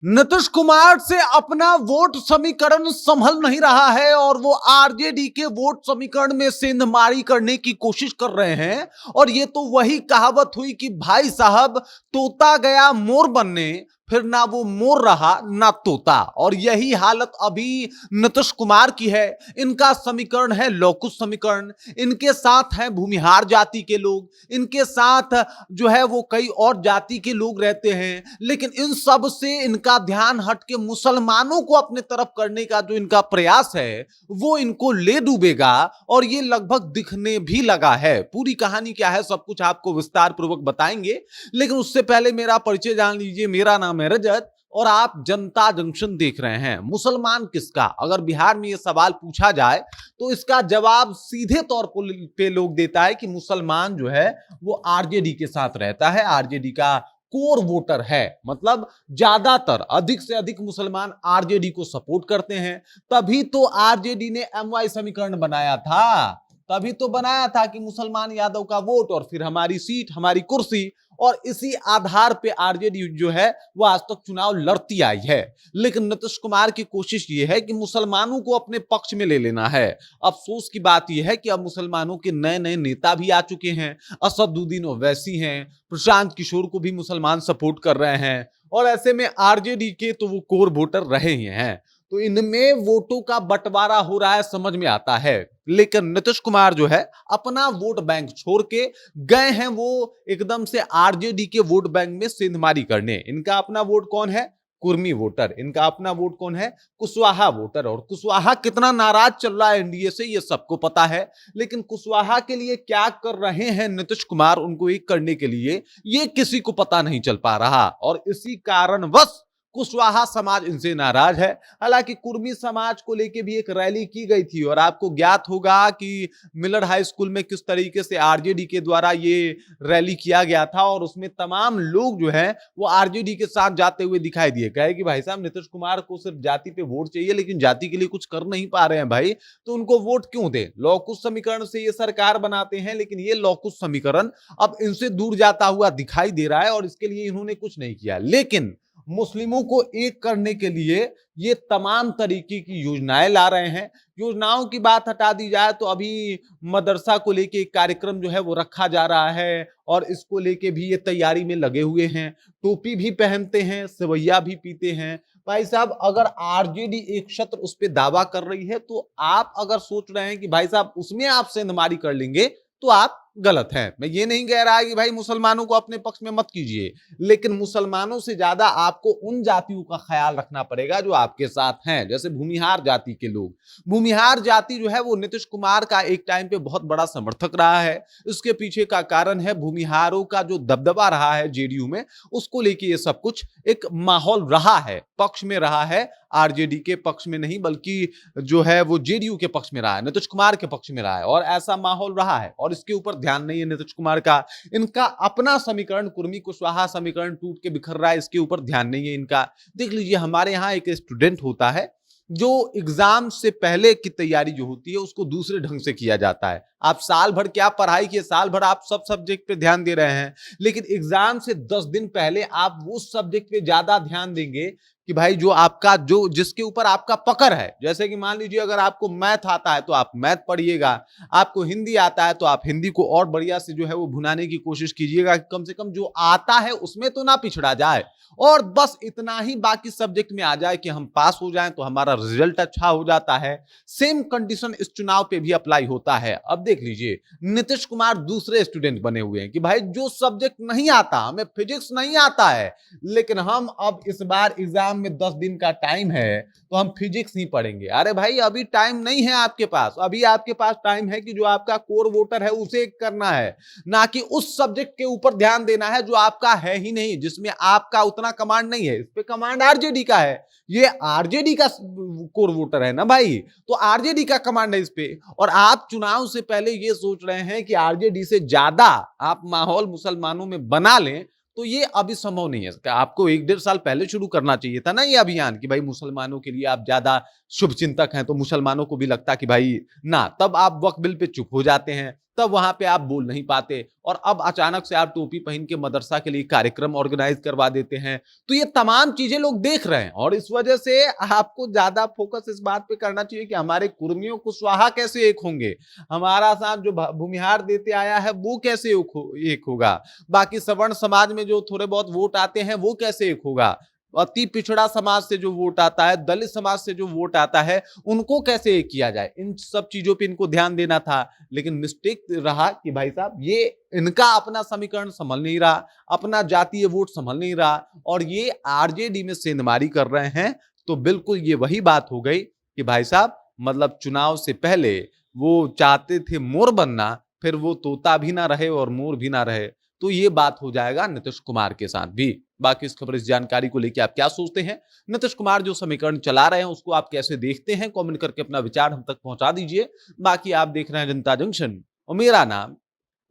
नीतीश कुमार से अपना वोट समीकरण संभल नहीं रहा है और वो आरजेडी के वोट समीकरण में सेंधमारी करने की कोशिश कर रहे हैं। और ये तो वही कहावत हुई कि भाई साहब, तोता गया मोर बनने, फिर ना वो मोर रहा ना तोता। और यही हालत अभी नीतीश कुमार की है। इनका समीकरण है लौकुश समीकरण, इनके साथ हैं भूमिहार जाति के लोग, इनके साथ जो है वो कई और जाति के लोग रहते हैं, लेकिन इन सब से इनका ध्यान हट के मुसलमानों को अपने तरफ करने का जो इनका प्रयास है वो इनको ले डूबेगा। और ये लगभग दिखने भी लगा है। पूरी कहानी क्या है सब कुछ आपको विस्तार पूर्वक बताएंगे, लेकिन उससे पहले मेरा परिचय जान लीजिए। मेरा नाम है रजत और आप जनता जंक्शन देख रहे हैं। मुसलमान किसका, अगर बिहार में यह सवाल पूछा जाए तो इसका जवाब सीधे तौर पे लोग देता है कि मुसलमान जो है वो आरजेडी के साथ रहता है, आरजेडी का कोर वोटर है। मतलब ज्यादातर अधिक से अधिक मुसलमान आरजेडी को सपोर्ट करते हैं। तभी तो आरजेडी ने एमवाई समीकरण बनाया था, तभी तो बनाया था कि मुसलमान यादव का वोट और फिर हमारी सीट, हमारी कुर्सी। और इसी आधार पे आरजेडी जो है वो आज तक चुनाव लड़ती आई है। लेकिन नीतीश कुमार की कोशिश ये है कि मुसलमानों को अपने पक्ष में ले लेना है। अफसोस की बात यह है कि अब मुसलमानों के नए नए नेता भी आ चुके हैं। असदुद्दीन ओवैसी हैं, प्रशांत किशोर को भी मुसलमान सपोर्ट कर रहे हैं। और ऐसे में आरजेडी के तो वो कोर वोटर रहे ही हैं, तो इनमें वोटों का बंटवारा हो रहा है, समझ में आता है। लेकिन नीतीश कुमार जो है अपना वोट बैंक छोड़ के गए हैं वो एकदम से आरजेडी के वोट बैंक में सेंधमारी करने। इनका अपना वोट कौन है? कुर्मी वोटर। इनका अपना वोट कौन है? कुशवाहा वोटर। और कुशवाहा कितना नाराज चल रहा है एनडीए से ये सबको पता है। लेकिन कुशवाहा के लिए क्या कर रहे हैं नीतीश कुमार, उनको एक करने के लिए, ये किसी को पता नहीं चल पा रहा। और इसी कारणवश कुशवाहा समाज इनसे नाराज है। हालांकि कुर्मी समाज को लेकर भी एक रैली की गई थी और आपको ज्ञात होगा कि मिलर हाई स्कूल में किस तरीके से आरजेडी के द्वारा ये रैली किया गया था। और उसमें तमाम लोग जो हैं वो आरजेडी के साथ जाते हुए दिखाई दिए। कहे कि भाई साहब, नीतीश कुमार को सिर्फ जाति पे वोट चाहिए लेकिन जाति के लिए कुछ कर नहीं पा रहे हैं भाई, तो उनको वोट क्यों दे। लौकुश समीकरण से ये सरकार बनाते हैं, लेकिन ये लौकुश समीकरण अब इनसे दूर जाता हुआ दिखाई दे रहा है और इसके लिए इन्होंने कुछ नहीं किया। लेकिन मुस्लिमों को एक करने के लिए ये तमाम तरीके की योजनाएं ला रहे हैं। योजनाओं की बात हटा दी जाए तो अभी मदरसा को लेके एक कार्यक्रम जो है वो रखा जा रहा है और इसको लेके भी ये तैयारी में लगे हुए हैं। टोपी भी पहनते हैं, सेवैया भी पीते हैं। भाई साहब, अगर आरजेडी एक छत्र उस पर दावा कर रही है तो आप अगर सोच रहे हैं कि भाई साहब उसमें आप सेंधमारी कर लेंगे तो आप गलत है। मैं ये नहीं कह रहा कि भाई मुसलमानों को अपने पक्ष में मत कीजिए, लेकिन मुसलमानों से ज्यादा आपको उन जातियों का ख्याल रखना पड़ेगा जो आपके साथ हैं। जैसे भूमिहार जाति के लोग, भूमिहार जाति जो है वो नीतीश कुमार का एक टाइम पे बहुत बड़ा समर्थक रहा है। इसके पीछे का कारण है भूमिहारों का जो दबदबा रहा है जेडीयू में, उसको लेके ये सब कुछ एक माहौल रहा है, पक्ष में रहा है। आरजेडी के पक्ष में नहीं बल्कि जो है वो जेडीयू के पक्ष में रहा है, नीतीश कुमार के पक्ष में रहा है। और ऐसा माहौल रहा है और इसके ऊपर ध्यान नहीं है नीतीश कुमार का। इनका अपना समीकरण कुर्मी कुशवाहा समीकरण टूट के बिखर रहा है, इसके ऊपर ध्यान नहीं है इनका। देख लीजिए, हमारे यहाँ एक स्टूडेंट होता है जो एग्जाम से पहले की तैयारी जो होती है उसको दूसरे ढंग से किया जाता है। आप साल भर क्या पढ़ाई किए, साल भर आप सब सब्जेक्ट पे ध्यान दे रहे हैं, लेकिन एग्जाम से 10 दिन पहले आप वो सब्जेक्ट पे ज्यादा ध्यान देंगे कि भाई जो आपका जो जिसके ऊपर आपका पकड़ है। जैसे कि मान लीजिए अगर आपको मैथ आता है तो आप मैथ पढ़िएगा, आपको हिंदी आता है तो आप हिंदी को और बढ़िया से जो है वो भुनाने की कोशिश कीजिएगा, कम से कम जो आता है उसमें तो ना पिछड़ा जाए। और बस इतना ही बाकी सब्जेक्ट में आ जाए कि हम पास हो जाएं तो हमारा रिजल्ट अच्छा हो जाता है। सेम कंडीशन इस चुनाव पे भी अप्लाई होता है। अब देख लीजिए, नीतीश कुमार दूसरे स्टूडेंट बने हुए हैं कि भाई जो सब्जेक्ट नहीं आता, हमें फिजिक्स नहीं आता है, लेकिन हम अब इस बार एग्जाम में 10 दिन का टाइम है तो हम फिजिक्स ही पढ़ेंगे। अरे भाई, अभी टाइम नहीं है आपके पास। अभी आपके पास टाइम है कि जो आपका कोर वोटर है उसे करना है, ना कि उस सब्जेक्ट के ऊपर ध्यान देना है जो आपका है ही नहीं, जिसमें आपका उतना कमांड नहीं है। इस पे कमांड आरजेडी का है, ये आरजेडी का कोर वोटर है ना भाई, तो आरजेडी का कमांड है इस पे। और आप चुनाव से पहले ये सोच रहे हैं कि आरजेडी से ज्यादा आप माहौल मुसलमानों में बना लें, तो ये अभी संभव नहीं है। आपको 1-1.5 साल पहले शुरू करना चाहिए था ना ये अभियान कि भाई मुसलमानों के लिए आप ज्यादा शुभ चिंतक हैं, तो मुसलमानों को भी लगता कि भाई ना, तब आप वक्फ बिल पे चुप हो जाते हैं, तब वहां पे आप बोल नहीं पाते, और अब अचानक से आप टोपी पहन के मदरसा के लिए कार्यक्रम ऑर्गेनाइज करवा देते हैं। तो ये तमाम चीजें लोग देख रहे हैं, और इस वजह से आपको ज्यादा फोकस इस बात पे करना चाहिए कि हमारे कुर्मियों कुशवाहा कैसे एक होंगे, हमारा साथ जो भूमिहार देते आया है वो कैसे एक होगा, बाकी सवर्ण समाज में जो थोड़े बहुत वोट आते हैं वो कैसे एक होगा, अति पिछड़ा समाज से जो वोट आता है, दलित समाज से जो वोट आता है, उनको कैसे एक किया जाए। इन सब चीजों पे इनको ध्यान देना था, लेकिन मिस्टेक रहा कि भाई साहब ये इनका अपना समीकरण संभल नहीं रहा, अपना जातीय वोट संभल नहीं रहा, और ये आरजेडी में सेंधमारी कर रहे हैं। तो बिल्कुल ये वही बात हो गई कि भाई साहब मतलब चुनाव से पहले वो चाहते थे मोर बनना, फिर वो तोता भी ना रहे और मोर भी ना रहे। तो ये बात हो जाएगा नीतीश कुमार के साथ भी। बाकी इस खबर, इस जानकारी को लेकर आप क्या सोचते हैं? नीतीश कुमार जो समीकरण चला रहे हैं उसको आप कैसे देखते हैं? कमेंट करके अपना विचार हम तक पहुंचा दीजिए। बाकी आप देख रहे हैं जनता जंक्शन और मेरा नाम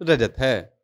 रजत है।